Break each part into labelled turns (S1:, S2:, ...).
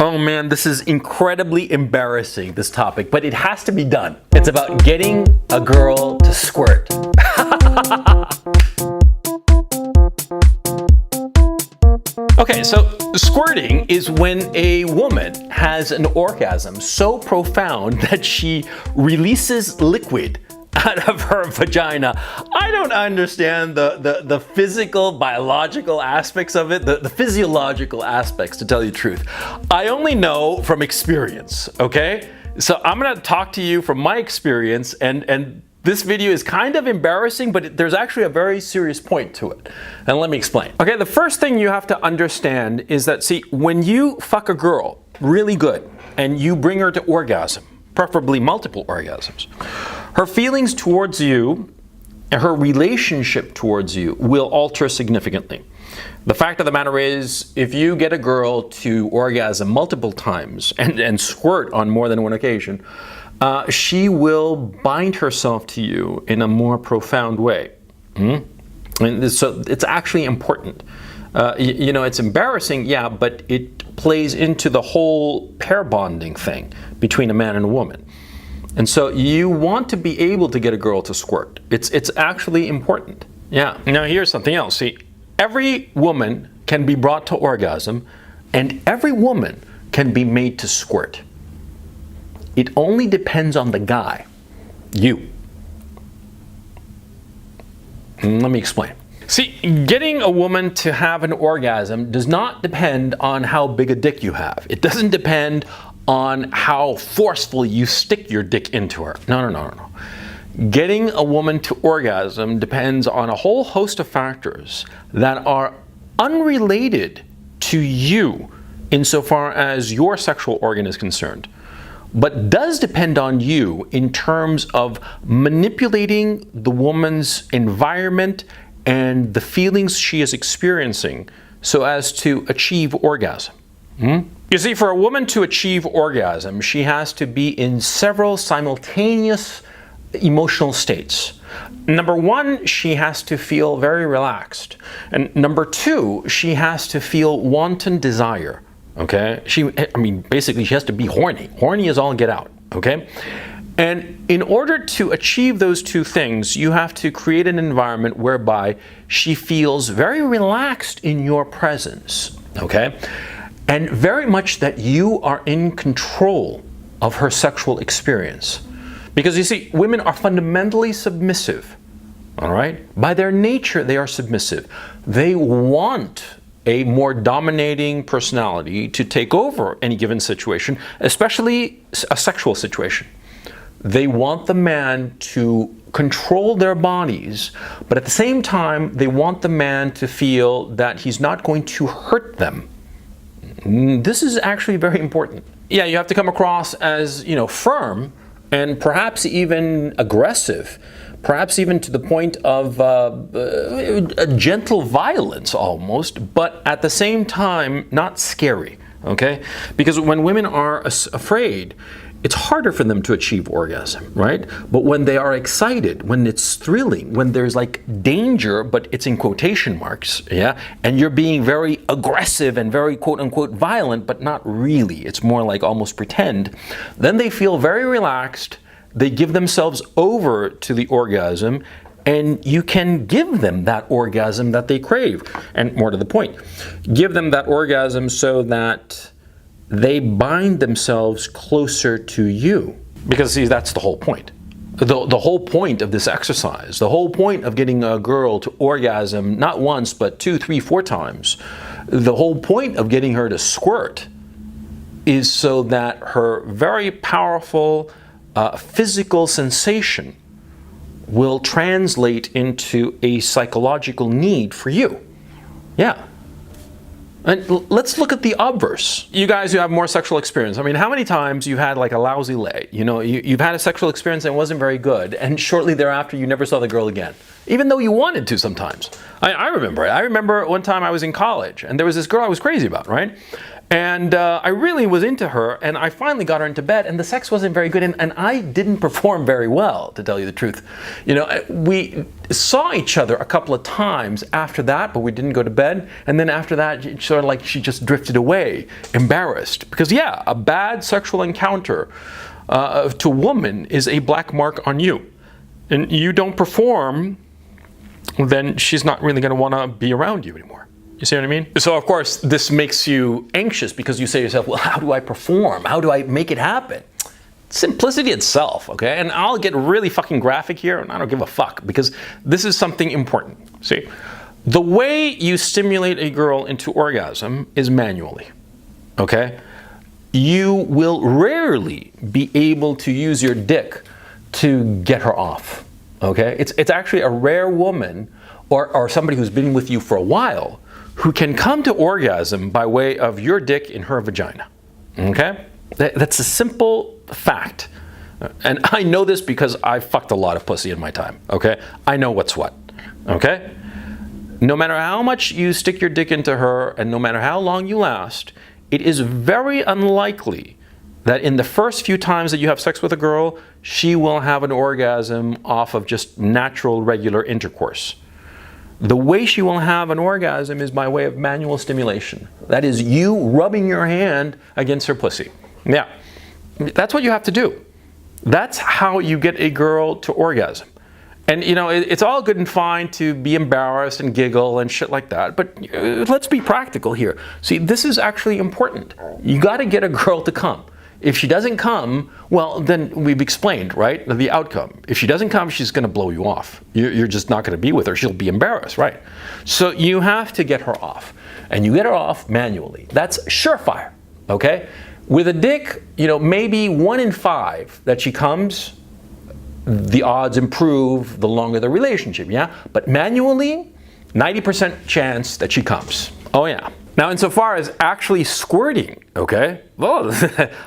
S1: Oh man, this is incredibly embarrassing, this topic, but it has to be done. It's about getting a girl to squirt. Okay, so squirting is when a woman has an orgasm so profound that she releases liquid out of her vagina. I don't understand the physical, biological aspects of it, the physiological aspects, to tell you the truth. I only know from experience, okay? So I'm gonna talk to you from my experience, and this video is kind of embarrassing, but there's actually a very serious point to it. And let me explain. Okay, the first thing you have to understand is that, see, when you fuck a girl really good and you bring her to orgasm, preferably multiple orgasms, her feelings towards you and her relationship towards you will alter significantly. The fact of the matter is, if you get a girl to orgasm multiple times and squirt on more than one occasion, she will bind herself to you in a more profound way. And so it's actually important. You know, it's embarrassing, yeah, but it plays into the whole pair bonding thing between a man and a woman. And so you want to be able to get a girl to squirt. It's actually important. Yeah. Now here's something else. See, every woman can be brought to orgasm, and every woman can be made to squirt. It only depends on the guy, you. Let me explain. See, getting a woman to have an orgasm does not depend on how big a dick you have. It doesn't depend on how forceful you stick your dick into her. No. Getting a woman to orgasm depends on a whole host of factors that are unrelated to you insofar as your sexual organ is concerned, but does depend on you in terms of manipulating the woman's environment and the feelings she is experiencing so as to achieve orgasm. You see, for a woman to achieve orgasm, she has to be in several simultaneous emotional states. Number one, she has to feel very relaxed. And number two, she has to feel wanton desire. Okay? Basically, she has to be horny. Horny as all get out. Okay? And in order to achieve those two things, you have to create an environment whereby she feels very relaxed in your presence. Okay? And very much that you are in control of her sexual experience. Because you see, women are fundamentally submissive, all right? By their nature, they are submissive. They want a more dominating personality to take over any given situation, especially a sexual situation. They want the man to control their bodies, but at the same time, they want the man to feel that he's not going to hurt them. This is actually very important. Yeah, you have to come across as, firm and perhaps even aggressive, perhaps even to the point of a gentle violence almost, but at the same time, not scary, okay? Because when women are afraid, it's harder for them to achieve orgasm, right? But when they are excited, when it's thrilling, when there's like danger, but it's in quotation marks, yeah? And you're being very aggressive and very quote unquote violent, but not really. It's more like almost pretend. Then they feel very relaxed. They give themselves over to the orgasm, and you can give them that orgasm that they crave. And more to the point, give them that orgasm so that they bind themselves closer to you. Because see, that's the whole point. The whole point of this exercise, the whole point of getting a girl to orgasm not once, but 2, 3, 4 times, the whole point of getting her to squirt is so that her very powerful physical sensation will translate into a psychological need for you. Yeah. And let's look at the obverse. You guys who have more sexual experience, how many times you've had like a lousy lay? You've had a sexual experience that wasn't very good, and shortly thereafter you never saw the girl again, even though you wanted to sometimes. I remember it. I remember one time I was in college, and there was this girl I was crazy about, right? And I really was into her, and I finally got her into bed, and the sex wasn't very good, and I didn't perform very well, to tell you the truth. You know, we saw each other a couple of times after that, but we didn't go to bed, and then after that, sort of like she just drifted away, embarrassed. Because yeah, a bad sexual encounter to a woman is a black mark on you. And you don't perform, then she's not really going to want to be around you anymore. You see what I mean? So of course, this makes you anxious because you say to yourself, well, how do I perform? How do I make it happen? Simplicity itself, okay? And I'll get really fucking graphic here, and I don't give a fuck, because this is something important. See, the way you stimulate a girl into orgasm is manually, okay? You will rarely be able to use your dick to get her off, okay? It's actually a rare woman or somebody who's been with you for a while who can come to orgasm by way of your dick in her vagina, okay? That's a simple fact. And I know this because I fucked a lot of pussy in my time, okay? I know what's what, okay? No matter how much you stick your dick into her and no matter how long you last, it is very unlikely that in the first few times that you have sex with a girl, she will have an orgasm off of just natural, regular intercourse. The way she will have an orgasm is by way of manual stimulation. That is you rubbing your hand against her pussy. Yeah, that's what you have to do. That's how you get a girl to orgasm. And you know, it's all good and fine to be embarrassed and giggle and shit like that, but let's be practical here. See, this is actually important. You got to get a girl to come. If she doesn't come, well, then we've explained, right, the outcome. If she doesn't come, she's going to blow you off. You're just not going to be with her. She'll be embarrassed, right? So you have to get her off. And you get her off manually. That's surefire, okay? With a dick, you know, maybe 1 in 5 that she comes, the odds improve the longer the relationship, yeah? But manually, 90% chance that she comes. Oh, yeah. Now, insofar as actually squirting, okay, well,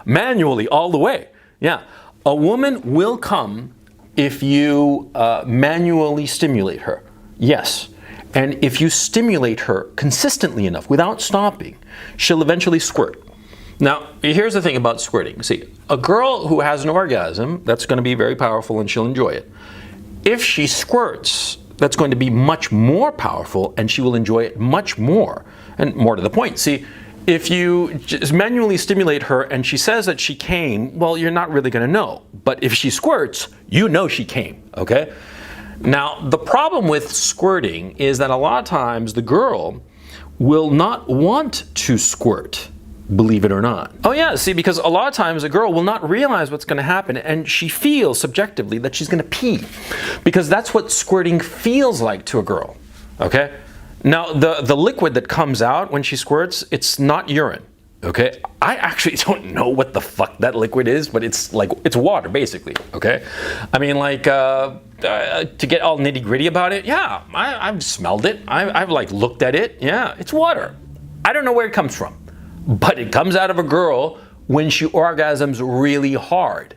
S1: manually all the way, yeah. A woman will come if you manually stimulate her, yes. And if you stimulate her consistently enough, without stopping, she'll eventually squirt. Now, here's the thing about squirting. See, a girl who has an orgasm, that's going to be very powerful and she'll enjoy it. If she squirts, that's going to be much more powerful and she will enjoy it much more. And more to the point, see, if you just manually stimulate her and she says that she came, well, you're not really going to know. But if she squirts, you know she came, okay? Now, the problem with squirting is that a lot of times the girl will not want to squirt, believe it or not. Oh yeah, see, because a lot of times a girl will not realize what's going to happen and she feels subjectively that she's going to pee. Because that's what squirting feels like to a girl, okay? Now, the liquid that comes out when she squirts, it's not urine, okay? I actually don't know what the fuck that liquid is, but it's like, it's water, basically, okay? I mean, like, to get all nitty gritty about it, yeah, I've smelled it. I've like looked at it. Yeah, it's water. I don't know where it comes from, but it comes out of a girl when she orgasms really hard.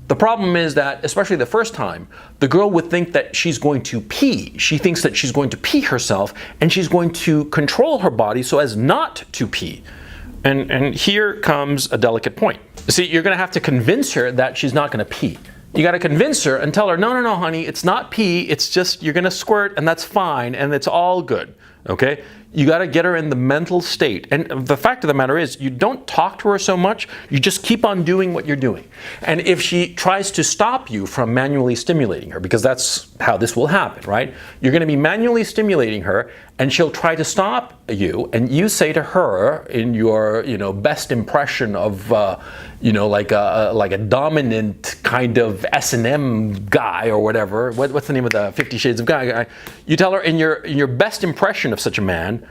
S1: The problem is that, especially the first time, the girl would think that she's going to pee. She thinks that she's going to pee herself, and she's going to control her body so as not to pee. And here comes a delicate point. See, you're going to have to convince her that she's not going to pee. You got to convince her and tell her, no, honey, it's not pee. It's just you're going to squirt, and that's fine, and it's all good, okay? You got to get her in the mental state. And the fact of the matter is, you don't talk to her so much, you just keep on doing what you're doing. And if she tries to stop you from manually stimulating her, because that's how this will happen, right? You're going to be manually stimulating her, and she'll try to stop you, and you say to her in your, best impression of, like a dominant kind of S&M guy or whatever. What's the name of the 50 Shades of Guy? You tell her in your best impression of such a man,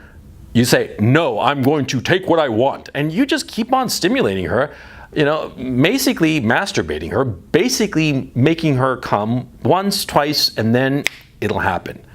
S1: you say, no, I'm going to take what I want. And you just keep on stimulating her, basically masturbating her, basically making her come once, twice, and then it'll happen.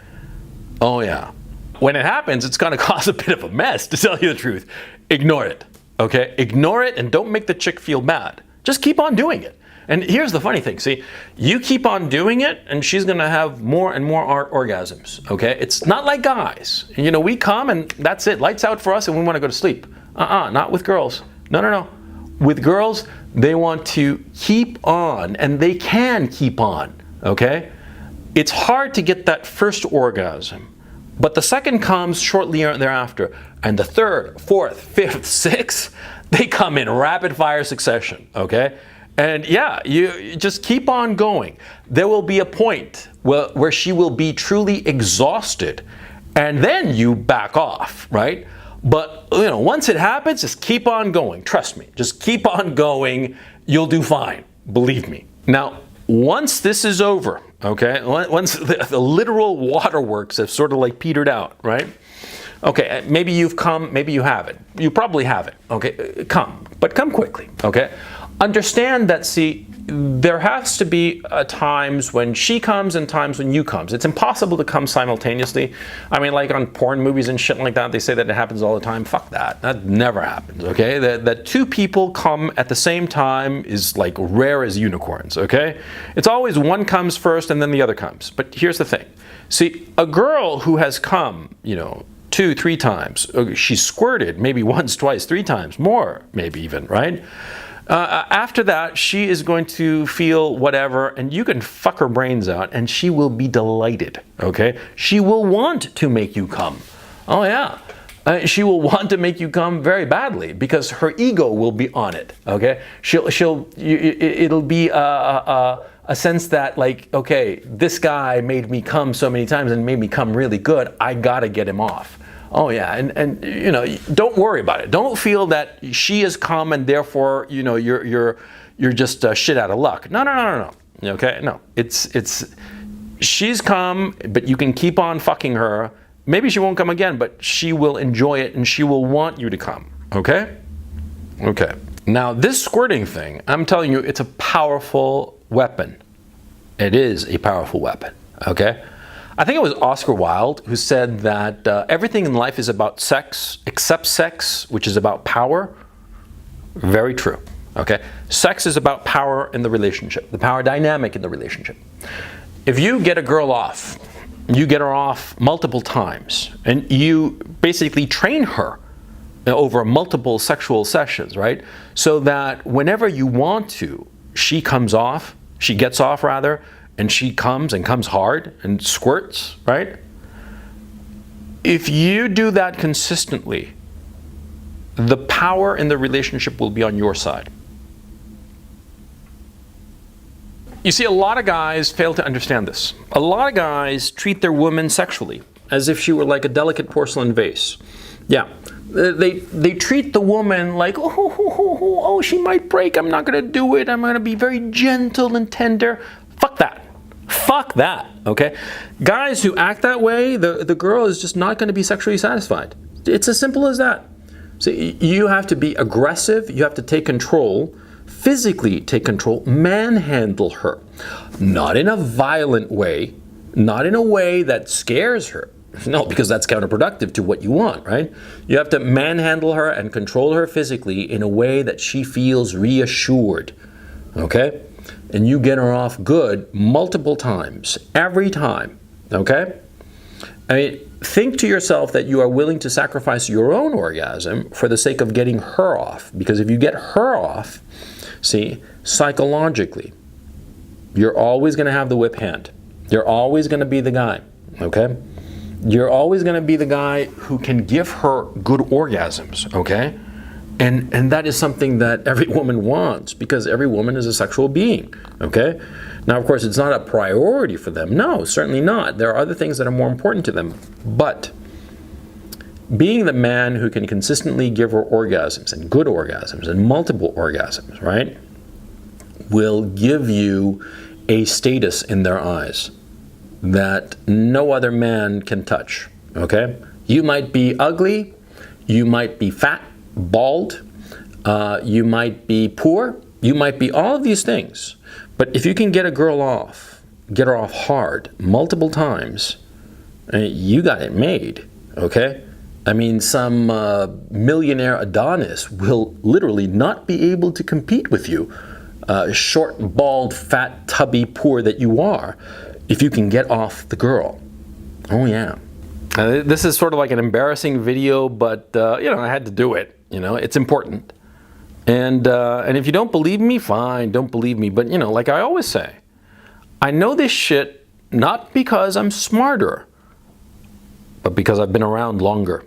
S1: Oh yeah. When it happens, it's going to cause a bit of a mess, to tell you the truth. Ignore it, okay? Ignore it and don't make the chick feel bad. Just keep on doing it. And here's the funny thing, see, you keep on doing it and she's going to have more and more orgasms, okay? It's not like guys. We come and that's it. Lights out for us and we want to go to sleep. Not with girls. No, no, no. With girls, they want to keep on, and they can keep on, okay? It's hard to get that first orgasm, but the second comes shortly thereafter, and the third, fourth, fifth, sixth, they come in rapid fire succession, okay? And yeah, you just keep on going. There will be a point where she will be truly exhausted, and then you back off, right? But once it happens, just keep on going. Trust me, just keep on going. You'll do fine, believe me. Now, once this is over, okay, once the literal waterworks have sort of like petered out, right? Okay, maybe you've come, maybe you haven't. You probably haven't, okay? Come, but come quickly, okay? Understand that, see, there has to be times when she comes and times when you comes. It's impossible to come simultaneously. I mean, like on porn movies and shit like that, they say that it happens all the time. Fuck that. That never happens, okay? That two people come at the same time is like rare as unicorns, okay? It's always one comes first and then the other comes. But here's the thing. See, a girl who has come, 2, 3 times, she's squirted maybe once, twice, 3 times, more maybe even, right? After that, she is going to feel whatever, and you can fuck her brains out, and she will be delighted, okay? She will want to make you come. Oh, yeah. She will want to make you come very badly because her ego will be on it, okay? It'll be a sense that, like, okay, this guy made me come so many times and made me come really good, I gotta get him off. Oh yeah, and don't worry about it. Don't feel that she has come and therefore you're just shit out of luck. No. Okay, no. It's she's come, but you can keep on fucking her. Maybe she won't come again, but she will enjoy it and she will want you to come. Okay? Okay. Now this squirting thing, I'm telling you, it's a powerful weapon. It is a powerful weapon. Okay? I think it was Oscar Wilde who said that everything in life is about sex, except sex, which is about power. Very true, okay? Sex is about power in the relationship, the power dynamic in the relationship. If you get a girl off, you get her off multiple times, and you basically train her over multiple sexual sessions, right? So that whenever you want to, she gets off rather, and she comes and comes hard and squirts, right? If you do that consistently, the power in the relationship will be on your side. You see, a lot of guys fail to understand this. A lot of guys treat their woman sexually as if she were like a delicate porcelain vase. Yeah, they treat the woman like, oh, she might break, I'm not gonna do it, I'm gonna be very gentle and tender. Fuck that. Fuck that, okay? Guys who act that way, the girl is just not going to be sexually satisfied. It's as simple as that. So you have to be aggressive, you have to take control, physically take control, manhandle her. Not in a violent way, not in a way that scares her. No, because that's counterproductive to what you want, right? You have to manhandle her and control her physically in a way that she feels reassured, okay? And you get her off good multiple times, every time, okay? I mean, think to yourself that you are willing to sacrifice your own orgasm for the sake of getting her off. Because if you get her off, see, psychologically, you're always going to have the whip hand. You're always going to be the guy, okay? You're always going to be the guy who can give her good orgasms, okay? And that is something that every woman wants because every woman is a sexual being, okay? Now, of course, it's not a priority for them. No, certainly not. There are other things that are more important to them. But being the man who can consistently give her orgasms and good orgasms and multiple orgasms, right, will give you a status in their eyes that no other man can touch, okay? You might be ugly, you might be fat, bald, you might be poor, you might be all of these things. But if you can get a girl off, get her off hard multiple times, you got it made, okay? I mean, some millionaire Adonis will literally not be able to compete with you, short, bald, fat, tubby, poor that you are, if you can get off the girl. Oh yeah. This is sort of like an embarrassing video, but I had to do it. It's important. And if you don't believe me, fine, don't believe me. But like I always say, I know this shit not because I'm smarter, but because I've been around longer.